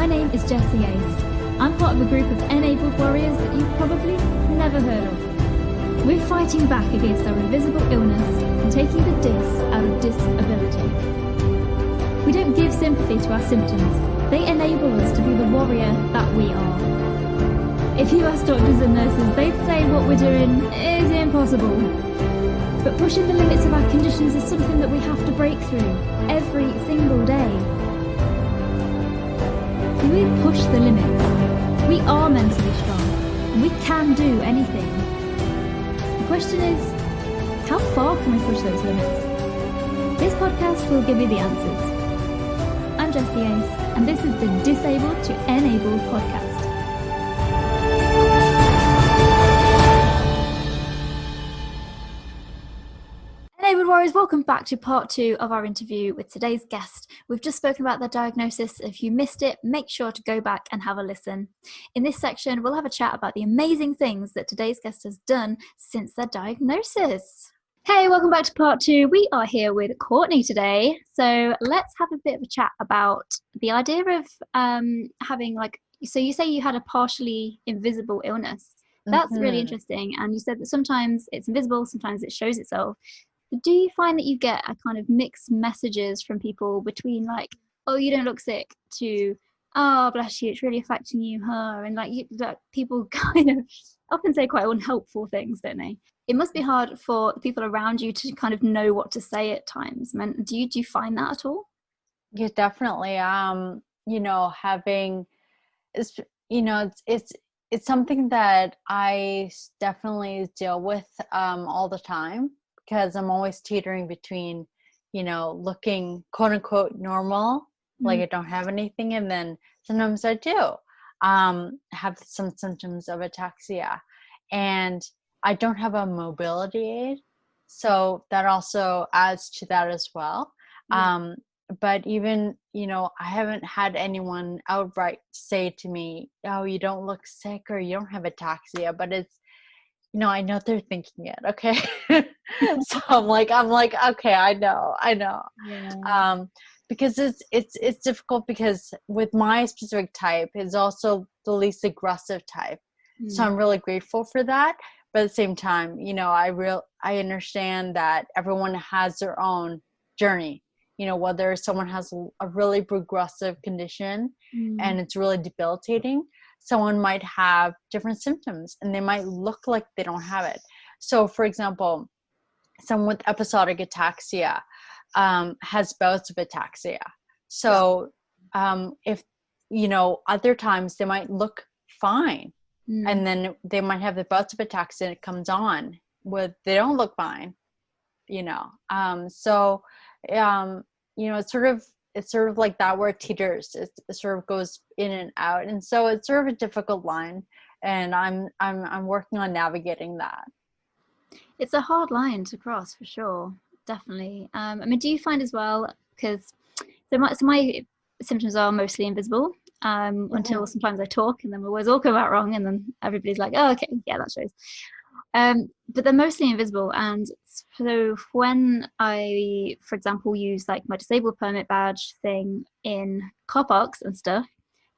My name is Jessie Ace. I'm part of a group of ENabled Warriors that you've probably never heard of. We're fighting back against our invisible illness and taking the dis out of disability. We don't give sympathy to our symptoms. They enable us to be the warrior that we are. If you ask doctors and nurses, they'd say what we're doing is impossible. But pushing the limits of our conditions is something that we have to break through every single day. If we push the limits, we are mentally strong, and we can do anything. The question is, how far can we push those limits? This podcast will give you the answers. I'm Jessie Ace, and this is the Disabled to Enabled podcast. Enabled Warriors, welcome back to part 2 of our interview with today's guest. We've just spoken about their diagnosis. If you missed it, make sure to go back and have a listen. In this section, we'll have a chat about the amazing things that today's guest has done since their diagnosis. Hey, welcome back to part 2. We are here with Courtney today. So let's have a bit of a chat about the idea of having so you say you had a partially invisible illness. That's really interesting. And you said that sometimes it's invisible, sometimes it shows itself. Do you find that you get a kind of mixed messages from people between oh, you don't look sick, to, oh, bless you, it's really affecting you, her, and people kind of often say quite unhelpful things, don't they? It must be hard for the people around you to kind of know what to say at times. Do you find that at all? Yeah, definitely. Having, it's something that I definitely deal with all the time, because I'm always teetering between, looking quote unquote normal, like I don't have anything, and then sometimes I do have some symptoms of ataxia, and I don't have a mobility aid, so that also adds to that as well. But even, I haven't had anyone outright say to me, oh, you don't look sick or you don't have ataxia, but it's, I know they're thinking it. Okay. So I'm like, okay, I know. Yeah. Because it's difficult, because with my specific type, it's also the least aggressive type. So I'm really grateful for that. But at the same time, I understand that everyone has their own journey, whether someone has a really progressive condition and it's really debilitating, someone might have different symptoms and they might look like they don't have it. So for example, someone with episodic ataxia has bouts of ataxia. So if, other times they might look fine, and then they might have the bouts of ataxia and it comes on they don't look fine, it's sort of like that, where it teeters. It sort of goes in and out, and so it's sort of a difficult line, and I'm working on navigating that. It's a hard line to cross, for sure, definitely. Do you find as well, because my symptoms are mostly invisible until sometimes I talk, and then my words all come out wrong, and then everybody's like, oh, okay, yeah, that shows. But they're mostly invisible, and so when I, for example, use my disabled permit badge thing in car parks and stuff,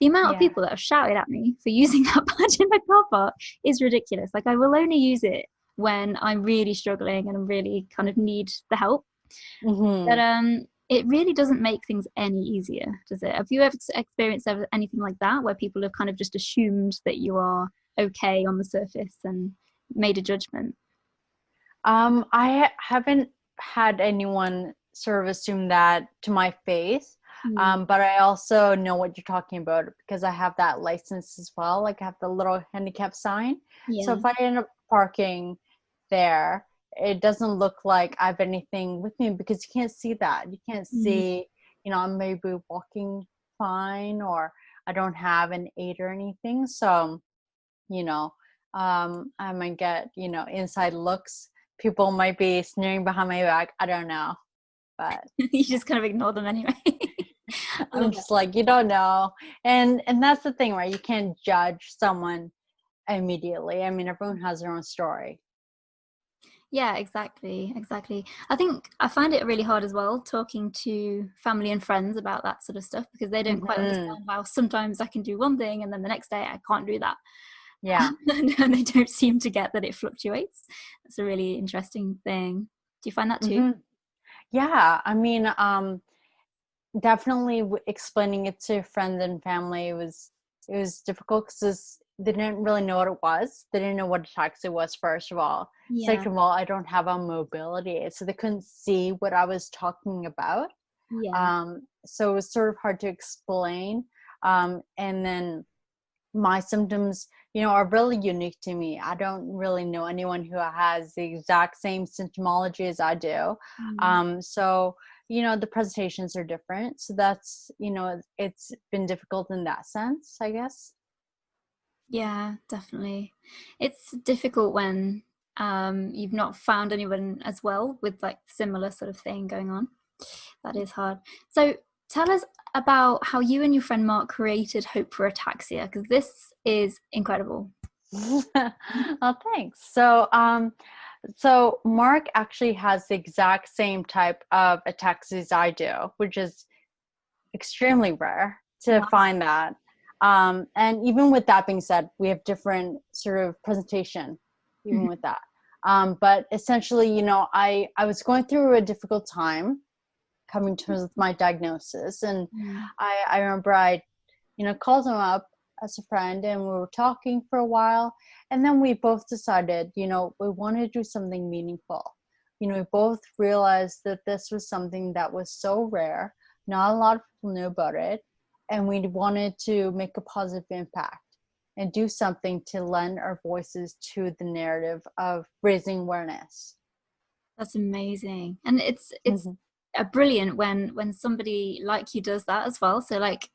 the amount of people that have shouted at me for using that badge in the car park is ridiculous. I will only use it when I'm really struggling and I really kind of need the help. But it really doesn't make things any easier, does it? Have you ever experienced anything like that, where people have kind of just assumed that you are okay on the surface and made a judgment? I haven't had anyone sort of assume that to my face, but I also know what you're talking about, because I have that license as well. I have the little handicap sign. So if I end up parking there, it doesn't look like I have anything with me, because you can't see that. You can't see, I'm maybe walking fine, or I don't have an aid or anything. So, I might get, inside looks. People might be sneering behind my back. I don't know, but you just kind of ignore them anyway. I'm just like, you don't know. And that's the thing, right? You can't judge someone immediately. Everyone has their own story. Yeah, exactly. I think I find it really hard as well talking to family and friends about that sort of stuff, because they don't quite understand how sometimes I can do one thing and then the next day I can't do that. Yeah. And they don't seem to get that it fluctuates. That's a really interesting thing. Do you find that too? Yeah, I mean, definitely explaining it to friends and family was difficult because they didn't really know what it was. They didn't know what ataxia was, first of all. Yeah. Second of all, I don't have a mobility aid, so they couldn't see what I was talking about. Yeah. So it was sort of hard to explain. And then my symptoms, are really unique to me. I don't really know anyone who has the exact same symptomology as I do. So, the presentations are different. So that's, it's been difficult in that sense, I guess. Yeah, definitely. It's difficult when you've not found anyone as well with like similar sort of thing going on. That is hard. So tell us about how you and your friend Mark created Hope for Ataxia, because this is incredible. Oh, thanks. So Mark actually has the exact same type of ataxia as I do, which is extremely rare to Wow. find that. And even with that being said, we have different sort of presentation, even with that. But essentially, I was going through a difficult time coming to terms with my diagnosis. And I remember I, called him up as a friend and we were talking for a while. And then we both decided, we wanted to do something meaningful. We both realized that this was something that was so rare. Not a lot of people knew about it. And we wanted to make a positive impact and do something to lend our voices to the narrative of raising awareness. That's amazing. And it's a brilliant when somebody like you does that as well. So like,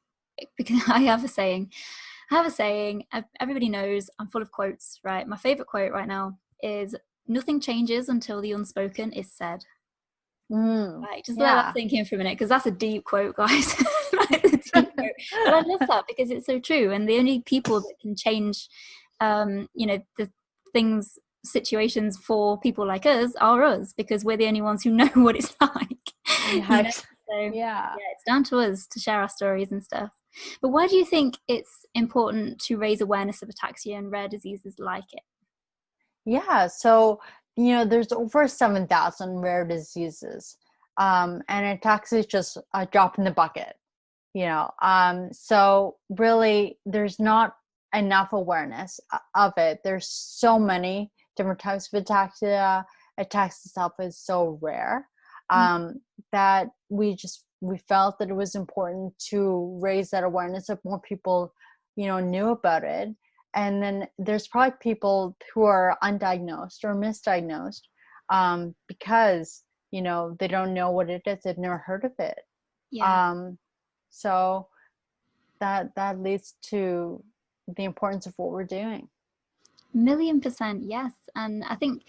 because I have a saying, everybody knows I'm full of quotes, right? My favorite quote right now is, nothing changes until the unspoken is said. Like, just let that sink in for a minute, because that's a deep quote, guys. But I love that because it's so true. And the only people that can change, the things, situations for people like us are us, because we're the only ones who know what it's like. So it's down to us to share our stories and stuff. But why do you think it's important to raise awareness of ataxia and rare diseases like it? Yeah, so there's over 7,000 rare diseases, and ataxia is just a drop in the bucket. So really, there's not enough awareness of it. There's so many different types of ataxia. Ataxia itself is so rare that we felt that it was important to raise that awareness if more people, knew about it. And then there's probably people who are undiagnosed or misdiagnosed because, they don't know what it is. They've never heard of it. So that leads to the importance of what we're doing. 1,000,000%, yes. And I think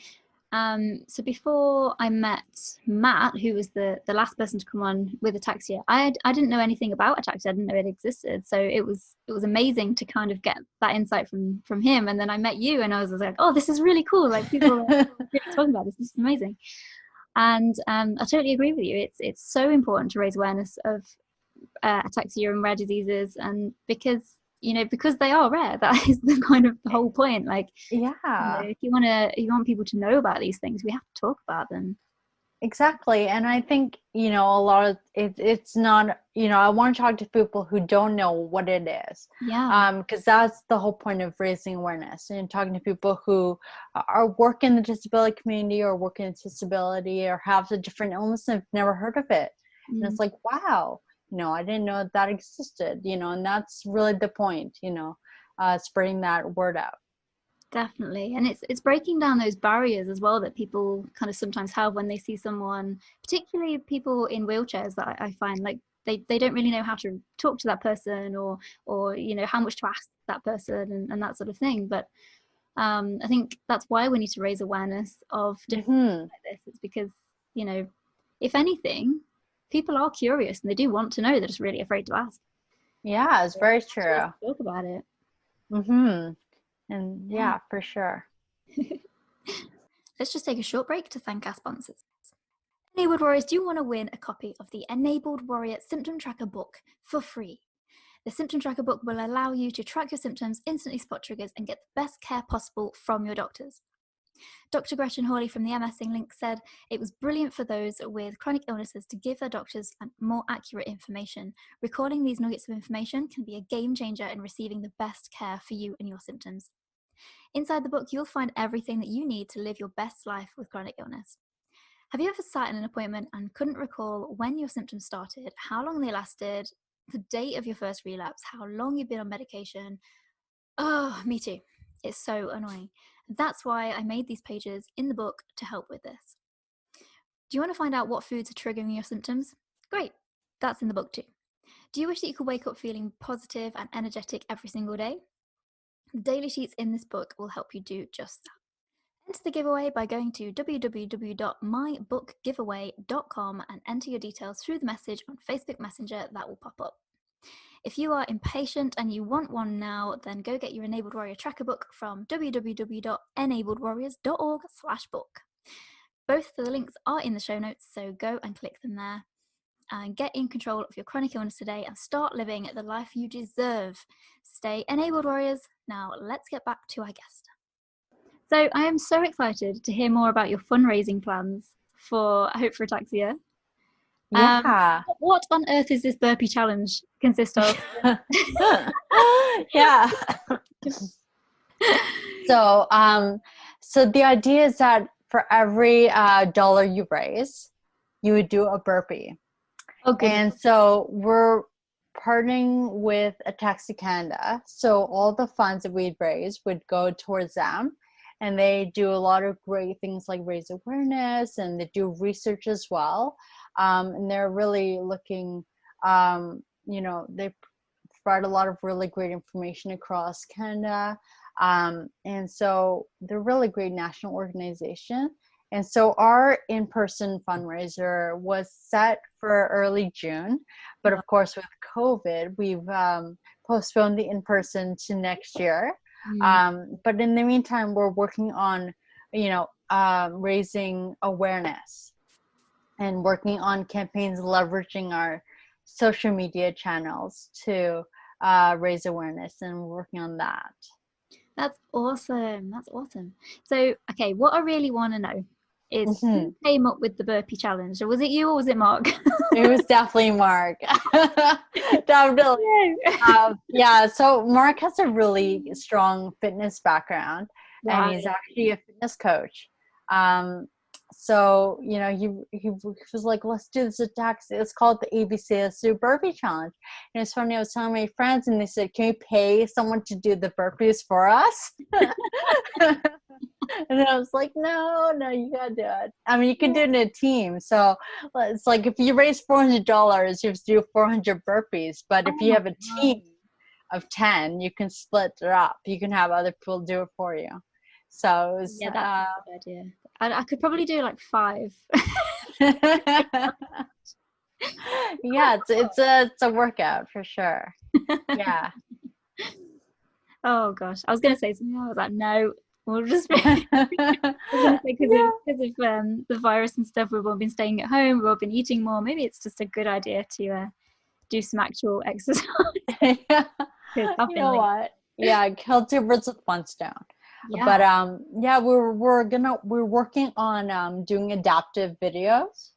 so before I met Matt, who was the last person to come on with ataxia, I didn't know anything about ataxia. I didn't know it existed. So it was amazing to kind of get that insight from him. And then I met you and I was like, oh, this is really cool. Like, people are really talking about this. This is amazing. And I totally agree with you. It's so important to raise awareness of ataxia and rare diseases, and because they are rare, that is the kind of the whole point. Like, if you want people to know about these things, we have to talk about them. Exactly. And I think, a lot of it's not, I want to talk to people who don't know what it is. Because that's the whole point of raising awareness and talking to people who are work in the disability community or work in disability or have a different illness and have never heard of it. And it's like, wow, I didn't know that existed, and that's really the point, spreading that word out. Definitely. And it's breaking down those barriers as well that people kind of sometimes have when they see someone, particularly people in wheelchairs, that I find like they don't really know how to talk to that person or how much to ask that person and that sort of thing. But I think that's why we need to raise awareness of different things like this. It's because, if anything, people are curious and they do want to know. They're just really afraid to ask. Yeah, it's very true. Talk about it. And yeah, for sure. let's just take a short break to thank our sponsors. Enabled Warriors, do you want to win a copy of the Enabled Warrior Symptom Tracker book for free? The Symptom Tracker book will allow you to track your symptoms, instantly spot triggers, and get the best care possible from your doctors. Dr. Gretchen Hawley from the MS Link said it was brilliant for those with chronic illnesses to give their doctors more accurate information. Recording these nuggets of information can be a game changer in receiving the best care for you and your symptoms. Inside the book, you'll find everything that you need to live your best life with chronic illness. Have you ever sat in an appointment and couldn't recall when your symptoms started, how long they lasted, the date of your first relapse, how long you've been on medication? Oh, me too. It's so annoying. That's why I made these pages in the book to help with this. Do you want to find out what foods are triggering your symptoms? Great, that's in the book too. Do you wish that you could wake up feeling positive and energetic every single day? The daily sheets in this book will help you do just that. Enter the giveaway by going to www.mybookgiveaway.com and enter your details through the message on Facebook Messenger that will pop up. If you are impatient and you want one now, then go get your Enabled Warrior Tracker book from www.enabledwarriors.org/book. Both of the links are in the show notes, so go and click them there. And get in control of your chronic illness today and start living the life you deserve. Stay enabled, warriors. Now let's get back to our guest. So I am so excited to hear more about your fundraising plans for Hope for Ataxia. Yeah. What on earth is this burpee challenge consist of? Yeah. So the idea is that for every dollar you raise, you would do a burpee. Okay. And so we're partnering with Ataxia Canada. So all the funds that we'd raise would go towards them. And they do a lot of great things like raise awareness, and they do research as well. And they're really looking, they provide a lot of really great information across Canada. And so they're a really great national organization. And so our in-person fundraiser was set for early June. But of course, with COVID, we've postponed the in-person to next year. But in the meantime, we're working on, raising awareness and working on campaigns leveraging our social media channels to raise awareness, and we're working on that. That's awesome. That's awesome. So, okay, what I really want to know is who came up with the burpee challenge? Was it you or was it Mark? It was definitely Mark. Definitely. Yeah, so Mark has a really strong fitness background, and he's actually a fitness coach. So, he was like, let's do this Ataxia. It's called the ABC, let's do burpee challenge. And it's funny, I was telling my friends, and they said, can we pay someone to do the burpees for us? And I was like, no, you gotta do it. I mean, you can do it in a team. So it's like, if you raise $400, you have to do 400 burpees. But if you have a team of 10, you can split it up. You can have other people do it for you. So it was, that's a good idea. I could probably do like 5. Yeah, it's a workout for sure. Yeah. Oh gosh, I was gonna say something. I was like, no, we'll just because of the virus and stuff. We've all been staying at home. We've all been eating more. Maybe it's just a good idea to do some actual exercise. Yeah. You know what? Yeah, kill 2 birds with 1 stone. Yeah. But we're working on doing adaptive videos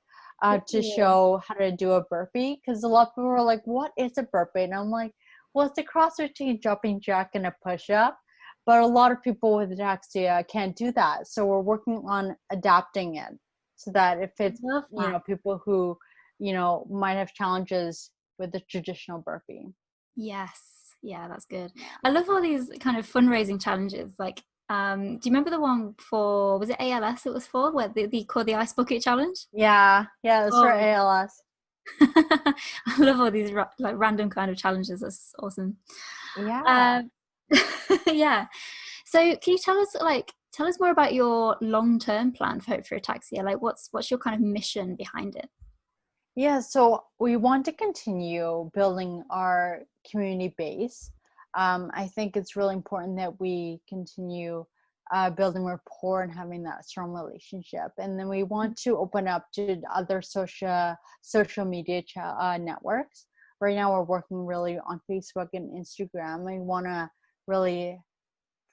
to show how to do a burpee, because a lot of people are like, what is a burpee? And I'm like, well, it's a cross between jumping jack and a push-up, but a lot of people with ataxia can't do that. So we're working on adapting it so that if it's people who might have challenges with the traditional burpee. Yes, yeah, that's good. I love all these kind of fundraising challenges. Like, do you remember the one for, was it ALS it was for, where they called the ice bucket challenge? Yeah, it's for ALS. I love all these like random kind of challenges. That's awesome. Yeah. Yeah. So can you tell us more about your long-term plan for Hope for Ataxia? Like what's your kind of mission behind it? Yeah, so we want to continue building our community base. I think it's really important that we continue building rapport and having that strong relationship. And then we want to open up to other social media networks. Right now we're working really on Facebook and Instagram. We want to really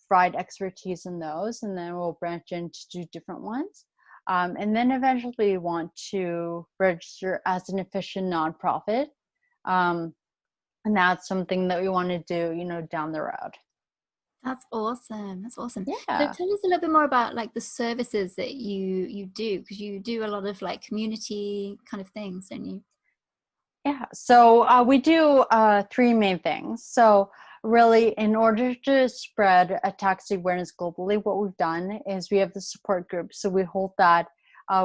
provide expertise in those, and then we'll branch into do different ones. And then eventually we want to register as an efficient nonprofit. And that's something that we want to do, down the road. That's awesome. That's awesome. Yeah. So tell us a little bit more about like the services that you do, because you do a lot of like community kind of things, don't you? Yeah. So we do 3 main things. So really, in order to spread ataxia awareness globally, what we've done is we have the support group. So we hold that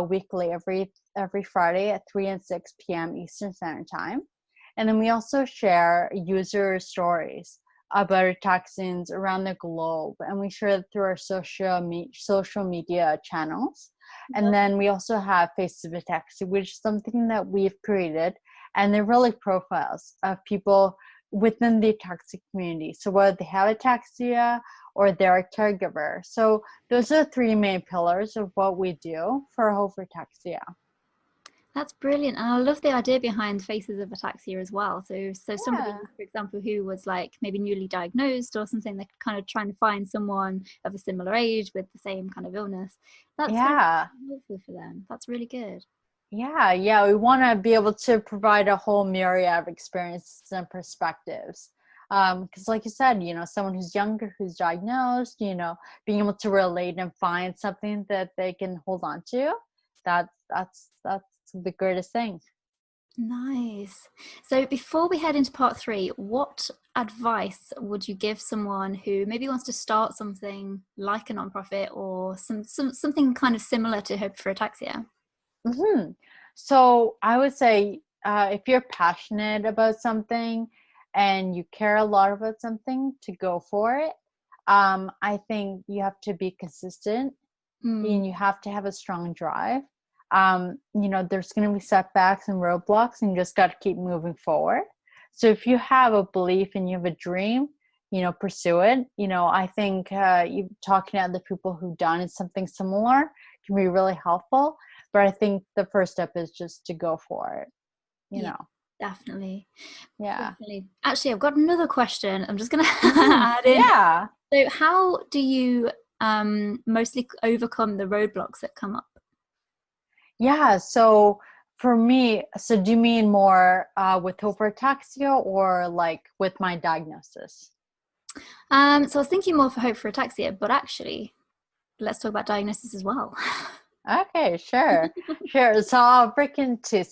weekly every Friday at 3 and 6 p.m. Eastern Standard Time. And then we also share user stories about ataxians around the globe, and we share it through our social media channels. And then we also have Faces of Ataxia, which is something that we've created, and they're really profiles of people within the ataxia community. So whether they have ataxia or they're a caregiver. So those are the 3 main pillars of what we do for Hope for Ataxia. That's brilliant. And I love the idea behind Faces of Ataxia as well. So somebody, for example, who was like maybe newly diagnosed or something, they're kind of trying to find someone of a similar age with the same kind of illness. That's really helpful for them. That's really good. Yeah. We want to be able to provide a whole myriad of experiences and perspectives. Because like you said, someone who's younger, who's diagnosed, being able to relate and find something that they can hold on to, that's the greatest thing. Nice. So before we head into part 3, what advice would you give someone who maybe wants to start something like a nonprofit or something kind of similar to Hope for Ataxia? Mm-hmm. So I would say if you're passionate about something and you care a lot about something, to go for it. I think you have to be consistent and you have to have a strong drive. There's going to be setbacks and roadblocks, and you just got to keep moving forward. So if you have a belief and you have a dream, pursue it. I think you talking to other people who've done something similar can be really helpful. But I think the first step is just to go for it. Definitely. Yeah. Definitely. Actually, I've got another question. I'm just going to add in. Yeah. So how do you mostly overcome the roadblocks that come up? Yeah. So for me, do you mean more with Hope for Ataxia or like with my diagnosis? So I was thinking more for Hope for Ataxia, but actually, let's talk about diagnosis as well. Okay, sure. So I'll break into,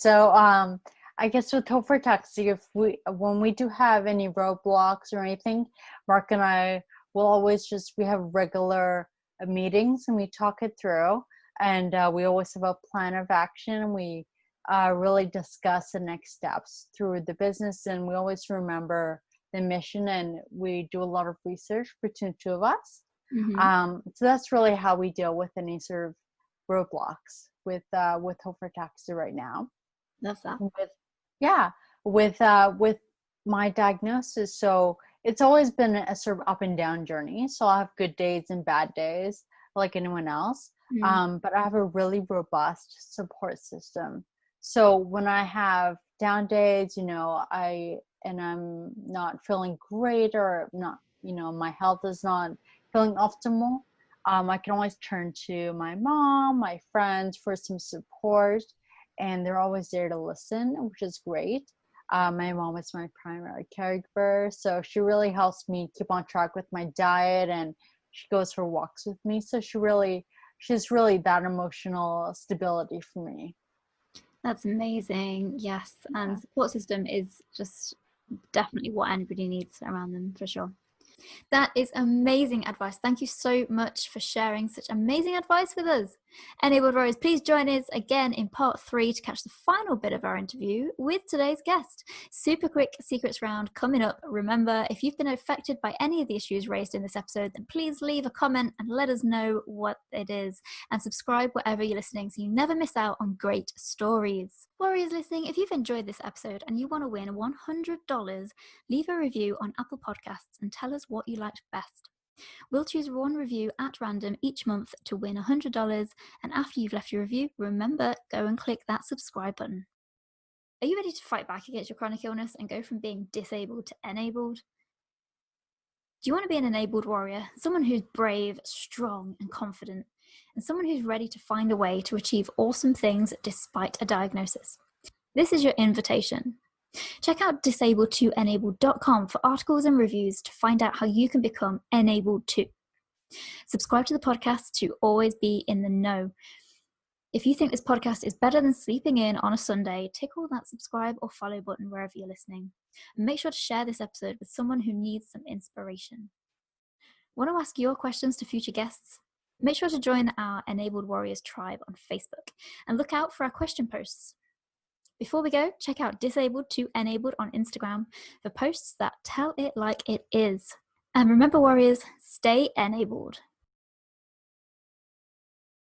I guess with Hope for Ataxia, when we do have any roadblocks or anything, Mark and I will always we have regular meetings and we talk it through, and we always have a plan of action, and we really discuss the next steps through the business, and we always remember the mission, and we do a lot of research between the 2 of us. So that's really how we deal with any sort of roadblocks with Hope for Ataxia right now. Love that. With my diagnosis, so it's always been a sort of up and down journey. So I have good days and bad days like anyone else. But I have a really robust support system. So when I have down days, I'm not feeling great, or not, my health is not feeling optimal, I can always turn to my mom, my friends for some support, and they're always there to listen, which is great. My mom is my primary caregiver, so she really helps me keep on track with my diet, and she goes for walks with me. So she's really that emotional stability for me. That's amazing. Yes. And support system is just definitely what anybody needs around them, for sure. That is amazing advice. Thank you so much for sharing such amazing advice with us. ENabled Warriors, please join us again in part 3 to catch the final bit of our interview with today's guest. Super quick secrets round coming up. Remember, if you've been affected by any of the issues raised in this episode, then please leave a comment and let us know what it is. And subscribe wherever you're listening so you never miss out on great stories. Warriors listening, if you've enjoyed this episode and you want to win $100, leave a review on Apple Podcasts and tell us what you liked best. We'll choose one review at random each month to win $100, and after you've left your review, remember, go and click that subscribe button. Are you ready to fight back against your chronic illness and go from being disabled to enabled? Do you want to be an enabled warrior, someone who's brave, strong, and confident, and someone who's ready to find a way to achieve awesome things despite a diagnosis? This is your invitation. Check out disabled2enabled.com for articles and reviews to find out how you can become enabled too. Subscribe to the podcast to always be in the know. If you think this podcast is better than sleeping in on a Sunday, tickle that subscribe or follow button wherever you're listening. And make sure to share this episode with someone who needs some inspiration. Want to ask your questions to future guests? Make sure to join our Enabled Warriors tribe on Facebook and look out for our question posts. Before we go, check out Disabled2Enabled on Instagram for posts that tell it like it is. And remember, warriors, stay enabled.